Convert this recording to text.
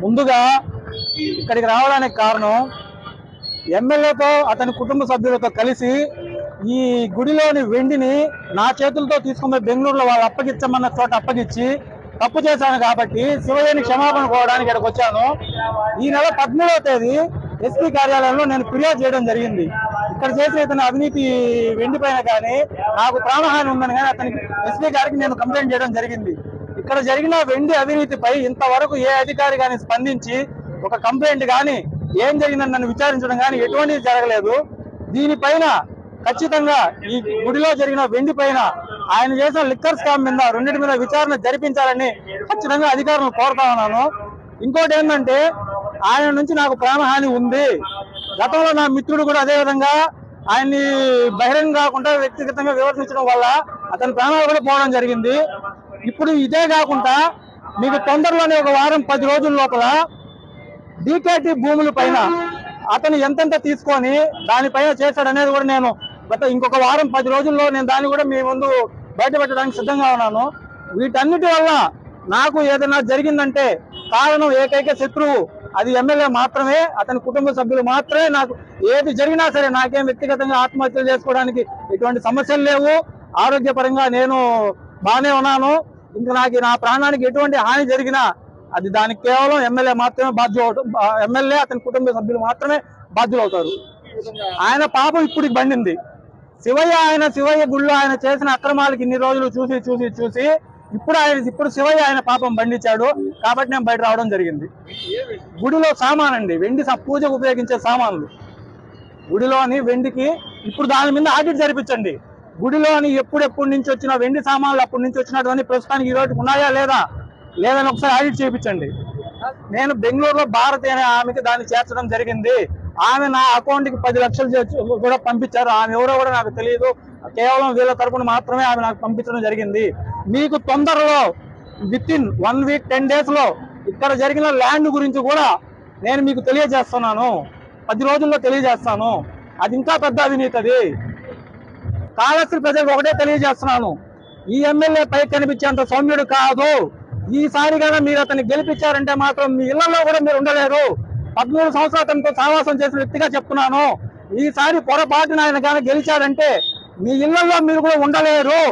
ముందుగా ఇక్కడికి రావడానికి కారణం ఎమ్మెల్యేతో అతని కుటుంబ సభ్యులతో కలిసి ఈ గుడిలోని వెండిని నా చేతులతో తీసుకుని బెంగళూరులో వాళ్ళు అప్పగించమన్న చోట అప్పగించి తప్పు చేశాను కాబట్టి శివయ్యని క్షమాపణ కోవడానికి ఇక్కడికి వచ్చాను. ఈ నెల 13వ తేదీ ఎస్పీ కార్యాలయంలో నేను ఫిర్యాదు చేయడం జరిగింది. ఇక్కడ చేసిన ఇతని అవినీతి వెండి పైన కానీ నాకు ప్రాణహాని ఉందని కానీ అతనికి ఎస్పీ గారికి నేను కంప్లైంట్ చేయడం జరిగింది. ఇక్కడ జరిగిన వెండి అవినీతిపై ఇంతవరకు ఏ అధికారి కానీ స్పందించి ఒక కంప్లైంట్ కానీ ఏం జరిగిందని నన్ను విచారించడం కానీ ఎటువంటిది జరగలేదు. దీనిపైన ఖచ్చితంగా ఈ గుడిలో జరిగిన వెండి పైన ఆయన చేసిన లిక్కర్ స్కామ్ మీద రెండింటి మీద విచారణ జరిపించాలని ఖచ్చితంగా అధికారులను కోరుతా ఉన్నాను. ఇంకోటి ఏంటంటే ఆయన నుంచి నాకు ప్రాణహాని ఉంది. గతంలో నా మిత్రుడు కూడా అదే విధంగా ఆయన్ని బహిరంగ కాకుండా వ్యక్తిగతంగా విమర్శించడం వల్ల అతని ప్రాణాలు కూడా పోవడం జరిగింది. ఇప్పుడు ఇదే కాకుండా మీకు తొందరలోనే ఒక వారం 10 రోజుల లోపల డీకేటీ భూముల పైన అతను ఎంతెంత తీసుకొని దానిపైన చేశాడనేది కూడా నేను ఇంకొక వారం 10 రోజుల్లో నేను దాన్ని కూడా మీ ముందు బయట పెట్టడానికి సిద్ధంగా ఉన్నాను. వీటన్నిటి వల్ల నాకు ఏదైనా జరిగిందంటే కారణం ఏకైక శత్రువు అది ఎమ్మెల్యే మాత్రమే, అతని కుటుంబ సభ్యులు మాత్రమే. నాకు ఏది జరిగినా సరే నాకేం వ్యక్తిగతంగా ఆత్మహత్యలు చేసుకోవడానికి ఎటువంటి సమస్యలు లేవు. ఆరోగ్యపరంగా నేను బాగానే ఉన్నాను. ఇంకా నాకు నా ప్రాణానికి ఎటువంటి హాని జరిగినా అది దానికి కేవలం ఎమ్మెల్యే మాత్రమే బాధ్యులు, ఎమ్మెల్యే అతని కుటుంబ సభ్యులు మాత్రమే బాధ్యులు అవుతారు. ఆయన పాపం ఇప్పుడు బండింది. శివయ్య గుళ్ళో ఆయన చేసిన అక్రమాలకి ఇన్ని రోజులు చూసి ఇప్పుడు శివయ్య ఆయన పాపం బండించాడు కాబట్టి నేను బయట రావడం జరిగింది. గుడిలో సామానండి, వెండి పూజకు ఉపయోగించే సామాన్లు. గుడిలోని వెండికి ఇప్పుడు దాని మీద ఆడిట్ జరిపించండి. గుడిలోని ఎప్పుడెప్పటి నుంచి వచ్చిన వెండి సామాన్లు అప్పటి నుంచి వచ్చినటువంటి ప్రస్తుతానికి ఈ రోజుకి ఉన్నాయా లేదని ఒకసారి ఆడిట్ చేయించండి. నేను బెంగళూరులో భారతి అనే ఆమెకి దాన్ని చేర్చడం జరిగింది. ఆమె నా అకౌంట్కి 10 లక్షలు కూడా పంపించారు. ఆమె ఎవరో కూడా నాకు తెలియదు. కేవలం వీళ్ళ తరపున మాత్రమే ఆమె నాకు పంపించడం జరిగింది. మీకు తొందరలో విత్-ఇన్ 1 వీక్ 10 days లో ఇక్కడ జరిగిన ల్యాండ్ గురించి కూడా నేను మీకు తెలియజేస్తున్నాను. 10 రోజుల్లో తెలియజేస్తాను. అది ఇంకా పెద్ద అవినీతి. అది కాళహస్తి ప్రజలకు ఒకటే తెలియజేస్తున్నాను, ఈ ఎమ్మెల్యే పై కనిపించేంత సౌమ్యుడు కాదు. ఈసారి కనుక మీరు అతన్ని గెలిపించారంటే మాత్రం మీ ఇళ్లలో కూడా మీరు ఉండలేరు. 13 సంవత్సరాలు అతనితో సావాసం చేసిన వ్యక్తిగా చెప్తున్నాను. ఈసారి పొరపాటున ఆయన కనుక గెలిచారంటే మీ ఇళ్లలో మీరు కూడా ఉండలేరు.